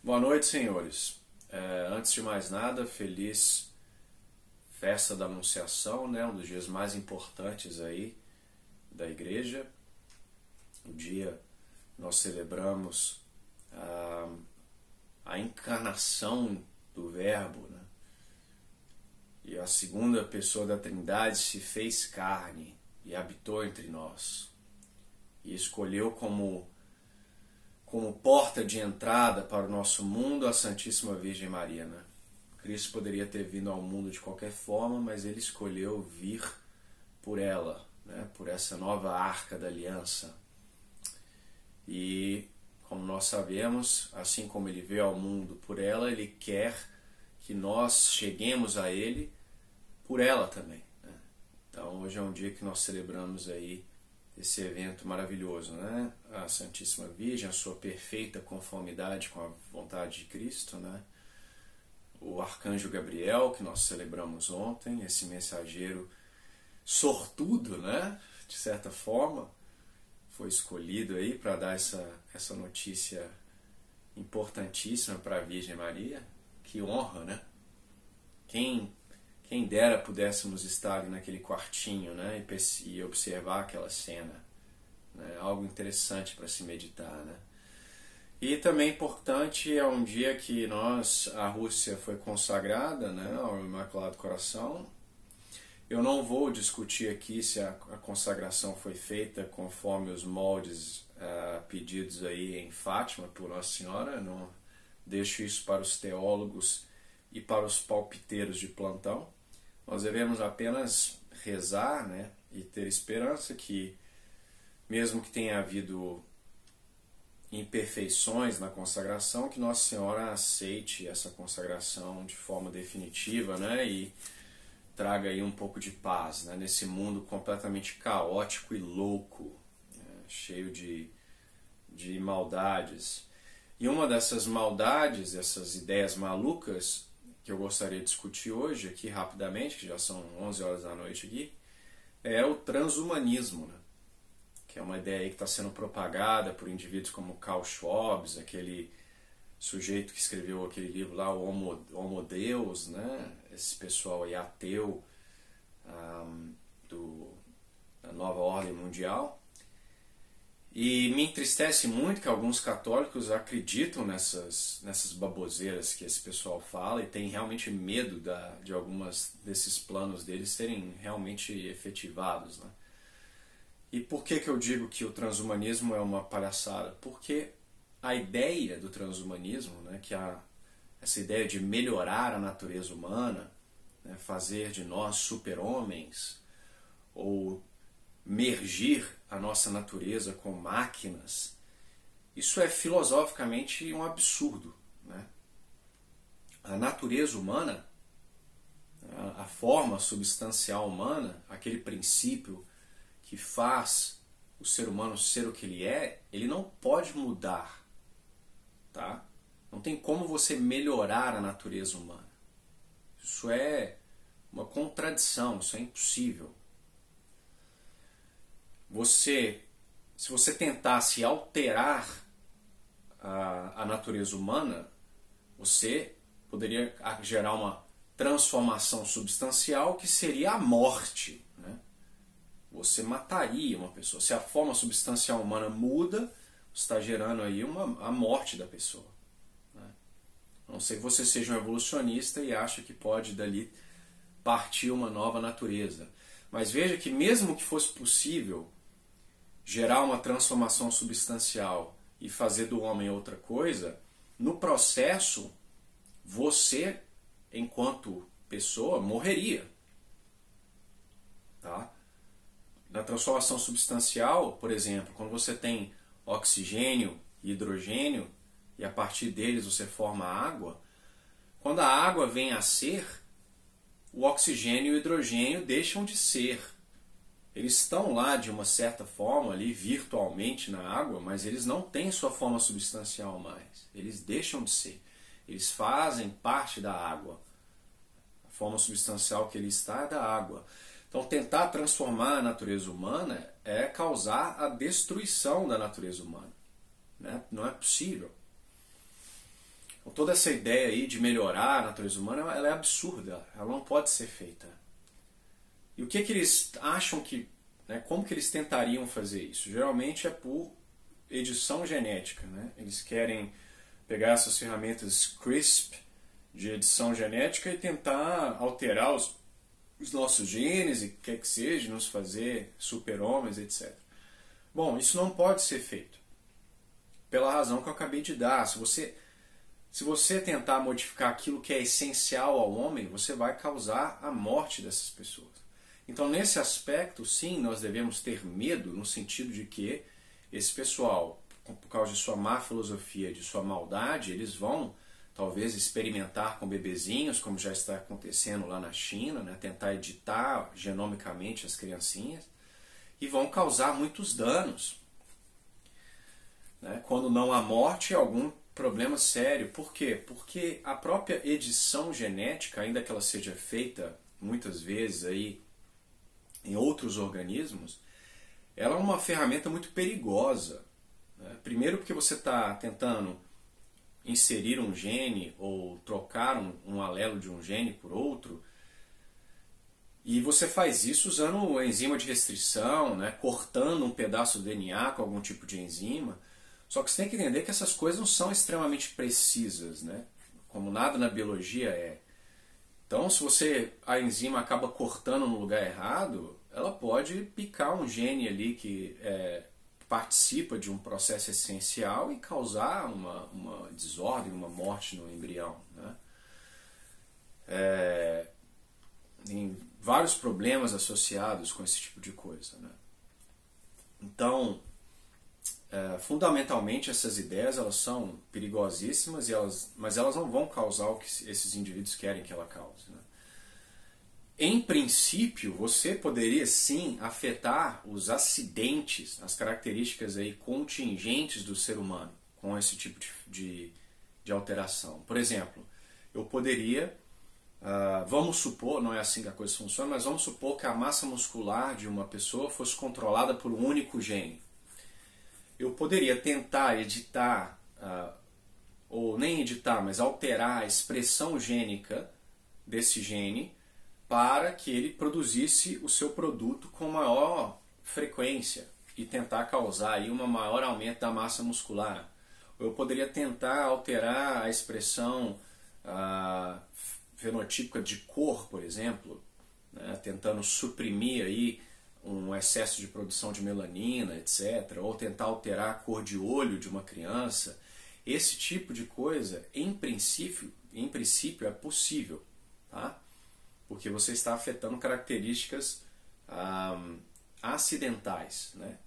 Boa noite, senhores. Antes de mais nada, feliz festa da Anunciação, né? Um dos dias mais importantes aí da igreja. O dia nós celebramos a encarnação do Verbo, né? E a segunda pessoa da Trindade se fez carne e habitou entre nós. E escolheu como porta de entrada para o nosso mundo a Santíssima Virgem Maria, né? Cristo poderia ter vindo ao mundo de qualquer forma, mas ele escolheu vir por ela, né? Por essa nova arca da aliança. E, como nós sabemos, assim como ele veio ao mundo por ela, ele quer que nós cheguemos a ele por ela também, né? Então, hoje é um dia que nós celebramos aí esse evento maravilhoso, né? A Santíssima Virgem, a sua perfeita conformidade com a vontade de Cristo, né? O Arcanjo Gabriel, que nós celebramos ontem, esse mensageiro sortudo, né? De certa forma, foi escolhido aí para dar essa notícia importantíssima para a Virgem Maria. Que honra, né? Quem dera pudéssemos estar ali naquele quartinho, né, e observar aquela cena, né, algo interessante para se meditar, né. E também importante é um dia que a Rússia foi consagrada, né, ao Imaculado Coração. Eu não vou discutir aqui se a consagração foi feita conforme os moldes pedidos aí em Fátima por Nossa Senhora. Eu não deixo isso para os teólogos e para os palpiteiros de plantão. Nós devemos apenas rezar, né, e ter esperança que, mesmo que tenha havido imperfeições na consagração, que Nossa Senhora aceite essa consagração de forma definitiva, né, e traga aí um pouco de paz, né, nesse mundo completamente caótico e louco, né, cheio de maldades. E uma dessas maldades, essas ideias malucas, que eu gostaria de discutir hoje aqui rapidamente, que já são 11 horas da noite aqui, é o transhumanismo, né? Que é uma ideia aí que está sendo propagada por indivíduos como Carl Schwab, aquele sujeito que escreveu aquele livro lá, o Homo Deus, né? Esse pessoal aí ateu da nova ordem mundial. E me entristece muito que alguns católicos acreditam nessas baboseiras que esse pessoal fala e têm realmente medo de algumas desses planos deles serem realmente efetivados, né? E por que eu digo que o transhumanismo é uma palhaçada? Porque a ideia do transhumanismo, né, essa ideia de melhorar a natureza humana, né, fazer de nós super-homens, ou mergir a nossa natureza com máquinas, isso é filosoficamente um absurdo, né? A natureza humana, a forma substancial humana, aquele princípio que faz o ser humano ser o que ele não pode mudar, tá? Não tem como você melhorar a natureza humana. Isso é uma contradição, isso é impossível. Se você tentasse alterar a natureza humana, você poderia gerar uma transformação substancial que seria a morte, né? Você mataria uma pessoa. Se a forma substancial humana muda, você está gerando aí a morte da pessoa, né? A não ser que você seja um evolucionista e acha que pode dali partir uma nova natureza. Mas veja que mesmo que fosse possível gerar uma transformação substancial e fazer do homem outra coisa, no processo, você, enquanto pessoa, morreria. Tá? Na transformação substancial, por exemplo, quando você tem oxigênio e hidrogênio, e a partir deles você forma água, quando a água vem a ser, o oxigênio e o hidrogênio deixam de ser. Eles estão lá de uma certa forma, ali virtualmente na água, mas eles não têm sua forma substancial mais. Eles deixam de ser. Eles fazem parte da água. A forma substancial que ele está é da água. Então, tentar transformar a natureza humana é causar a destruição da natureza humana, né? Não é possível. Então, toda essa ideia aí de melhorar a natureza humana, ela é absurda, ela não pode ser feita. E o que eles acham que, né, como que eles tentariam fazer isso? Geralmente é por edição genética, né? Eles querem pegar essas ferramentas CRISP de edição genética e tentar alterar os nossos genes e quer que seja, nos fazer super-homens, etc. Bom, isso não pode ser feito. Pela razão que eu acabei de dar. Se você tentar modificar aquilo que é essencial ao homem, você vai causar a morte dessas pessoas. Então, nesse aspecto, sim, nós devemos ter medo, no sentido de que esse pessoal, por causa de sua má filosofia, de sua maldade, eles vão talvez experimentar com bebezinhos, como já está acontecendo lá na China, né? Tentar editar genomicamente as criancinhas, e vão causar muitos danos. Né? Quando não há morte, algum problema sério. Por quê? Porque a própria edição genética, ainda que ela seja feita muitas vezes aí em outros organismos, ela é uma ferramenta muito perigosa. Né? Primeiro porque você está tentando inserir um gene ou trocar um alelo de um gene por outro, e você faz isso usando enzima de restrição, né? Cortando um pedaço do DNA com algum tipo de enzima. Só que você tem que entender que essas coisas não são extremamente precisas, né? Como nada na biologia é. Então, se a enzima acaba cortando no lugar errado, ela pode picar um gene ali que participa de um processo essencial e causar uma desordem, uma morte no embrião. Né? Tem vários problemas associados com esse tipo de coisa. Né? Então, fundamentalmente, essas ideias elas são perigosíssimas, mas elas não vão causar o que esses indivíduos querem que ela cause. Né? Em princípio, você poderia sim afetar os acidentes, as características aí contingentes do ser humano com esse tipo de alteração. Por exemplo, eu poderia, vamos supor, não é assim que a coisa funciona, mas vamos supor que a massa muscular de uma pessoa fosse controlada por um único gene. Eu poderia tentar editar, ou nem editar, mas alterar a expressão gênica desse gene para que ele produzisse o seu produto com maior frequência e tentar causar aí um maior aumento da massa muscular. Eu poderia tentar alterar a expressão fenotípica de cor, por exemplo, né, tentando suprimir aí um excesso de produção de melanina, etc., ou tentar alterar a cor de olho de uma criança. Esse tipo de coisa, em princípio é possível, tá? Porque você está afetando características acidentais. Né?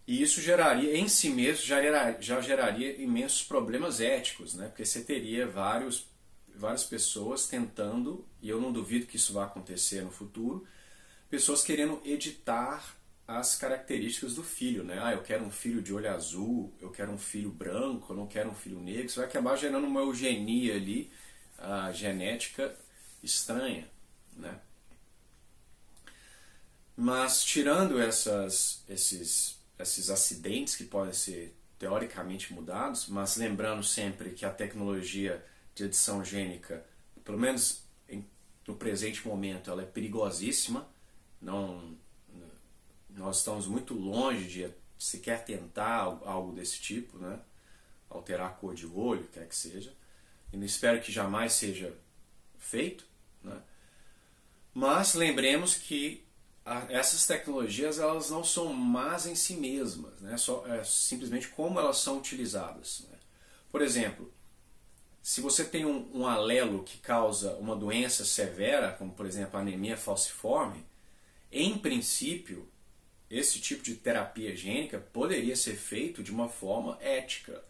E isso geraria, em si mesmo, já geraria imensos problemas éticos, né? Porque você teria várias pessoas tentando, e eu não duvido que isso vá acontecer no futuro, pessoas querendo editar as características do filho. Né? Eu quero um filho de olho azul, eu quero um filho branco, eu não quero um filho negro. Isso vai acabar gerando uma eugenia ali, genética estranha, né? Mas tirando esses acidentes que podem ser teoricamente mudados, mas lembrando sempre que a tecnologia de edição gênica, pelo menos no presente momento, ela é perigosíssima. Nós estamos muito longe de sequer tentar algo desse tipo, né? Alterar a cor de olho, quer que seja. E não espero que jamais seja feito. Né? Mas lembremos que essas tecnologias elas não são más em si mesmas, né? Simplesmente como elas são utilizadas. Né? Por exemplo, se você tem um alelo que causa uma doença severa, como por exemplo a anemia falciforme, em princípio esse tipo de terapia gênica poderia ser feito de uma forma ética.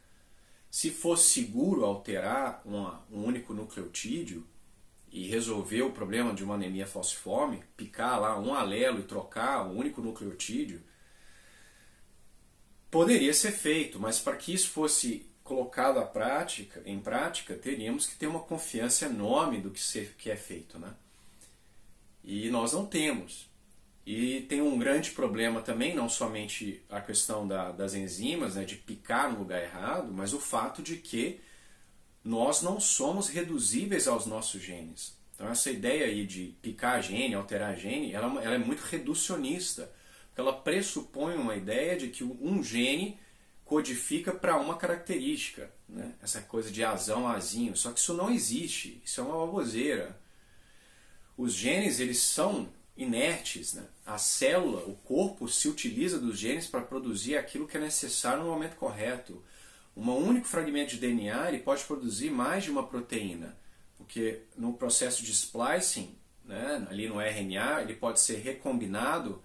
Se fosse seguro alterar um único nucleotídeo e resolver o problema de uma anemia falciforme, picar lá um alelo e trocar um único nucleotídeo, poderia ser feito, mas para que isso fosse colocado em prática, teríamos que ter uma confiança enorme do que é feito. Né? E nós não temos. E tem um grande problema também, não somente a questão das enzimas, né, de picar no lugar errado, mas o fato de que nós não somos reduzíveis aos nossos genes. Então essa ideia aí de picar gene, alterar gene, ela é muito reducionista. Porque ela pressupõe uma ideia de que um gene codifica para uma característica, né? Essa coisa de azão, azinho. Só que isso não existe, isso é uma baboseira. Os genes, eles são inertes, né? A célula, o corpo se utiliza dos genes para produzir aquilo que é necessário no momento correto. Um único fragmento de DNA ele pode produzir mais de uma proteína, porque no processo de splicing, né, ali no RNA, ele pode ser recombinado,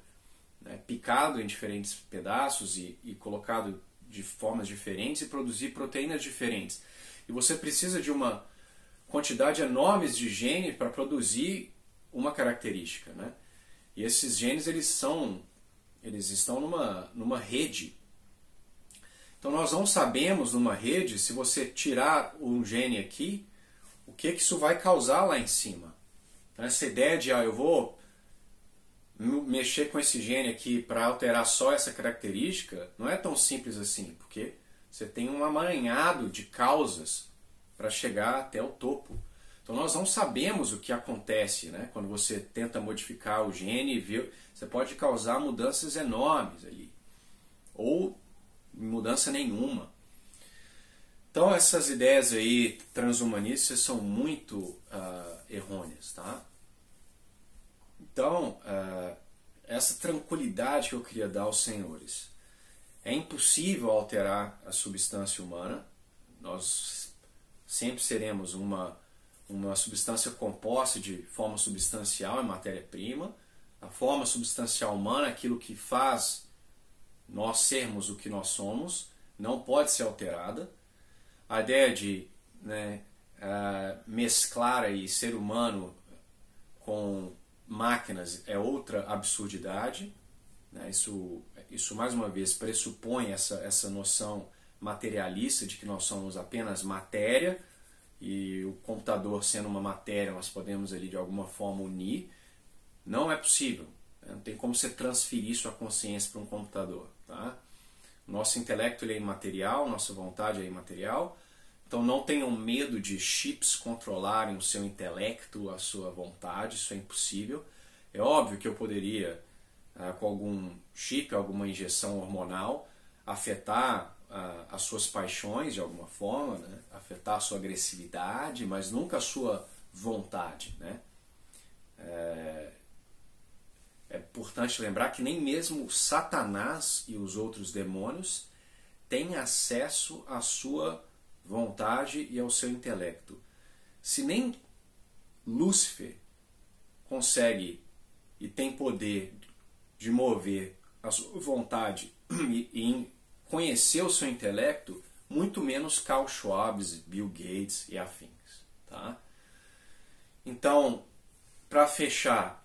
né, picado em diferentes pedaços e colocado de formas diferentes e produzir proteínas diferentes. E você precisa de uma quantidade enorme de gene para produzir uma característica, né? E esses genes eles estão numa rede. Então nós não sabemos numa rede, se você tirar um gene aqui, o que isso vai causar lá em cima. Então, essa ideia de eu vou mexer com esse gene aqui para alterar só essa característica, não é tão simples assim, porque você tem um amaranhado de causas para chegar até o topo. Então nós não sabemos o que acontece, né? Quando você tenta modificar o gene, você pode causar mudanças enormes ali, ou mudança nenhuma. Então essas ideias aí transhumanistas são muito errôneas, tá? Então, essa tranquilidade que eu queria dar aos senhores. É impossível alterar a substância humana. Nós sempre seremos uma substância composta de forma substancial e matéria-prima. A forma substancial humana, aquilo que faz nós sermos o que nós somos, não pode ser alterada. A ideia de, né, mesclar aí ser humano com máquinas é outra absurdidade, né? Isso mais uma vez pressupõe essa noção materialista de que nós somos apenas matéria e o computador sendo uma matéria nós podemos ali de alguma forma unir. Não é possível, né? Não tem como você transferir sua consciência para um computador, tá? Nosso intelecto ele é imaterial, nossa vontade é imaterial. Então não tenham medo de chips controlarem o seu intelecto, a sua vontade, isso é impossível. É óbvio que eu poderia, com algum chip, alguma injeção hormonal, afetar as suas paixões de alguma forma, né? Afetar a sua agressividade, mas nunca a sua vontade, né? É importante lembrar que nem mesmo Satanás e os outros demônios têm acesso à sua vontade e ao seu intelecto. Se nem Lúcifer consegue e tem poder de mover a sua vontade e conhecer o seu intelecto, muito menos Carl Schwab, Bill Gates e afins. Tá? Então, para fechar,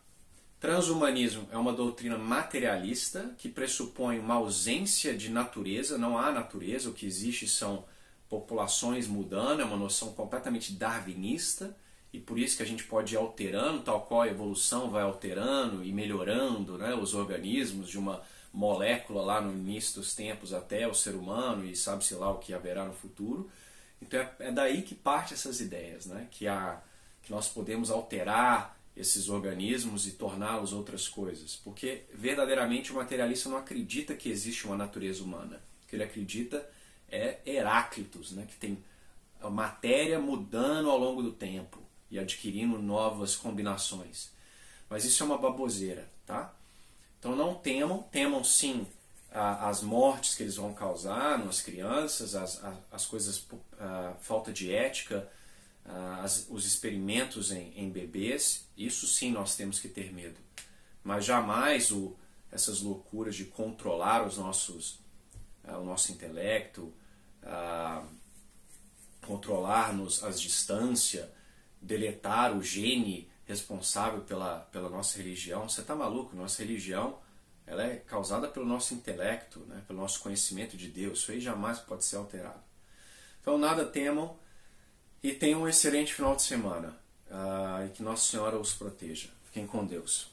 transhumanismo é uma doutrina materialista que pressupõe uma ausência de natureza, não há natureza, o que existe são populações mudando, é uma noção completamente darwinista, e por isso que a gente pode ir alterando, tal qual a evolução vai alterando e melhorando, né, os organismos de uma molécula lá no início dos tempos até o ser humano, e sabe-se lá o que haverá no futuro. Então é daí que parte essas ideias, né, que nós podemos alterar esses organismos e torná-los outras coisas, porque verdadeiramente o materialista não acredita que existe uma natureza humana, o que ele acredita é Heráclitos, né, que tem a matéria mudando ao longo do tempo e adquirindo novas combinações. Mas isso é uma baboseira, tá? Então não temam sim as mortes que eles vão causar nas crianças, as coisas, falta de ética, os experimentos em bebês, isso sim nós temos que ter medo. Mas jamais essas loucuras de controlar o nosso intelecto, controlar-nos as distâncias, deletar o gene responsável pela nossa religião. Você está maluco? Nossa religião ela é causada pelo nosso intelecto, né? Pelo nosso conhecimento de Deus. Isso aí jamais pode ser alterado. Então nada temam e tenham um excelente final de semana. E que Nossa Senhora os proteja. Fiquem com Deus.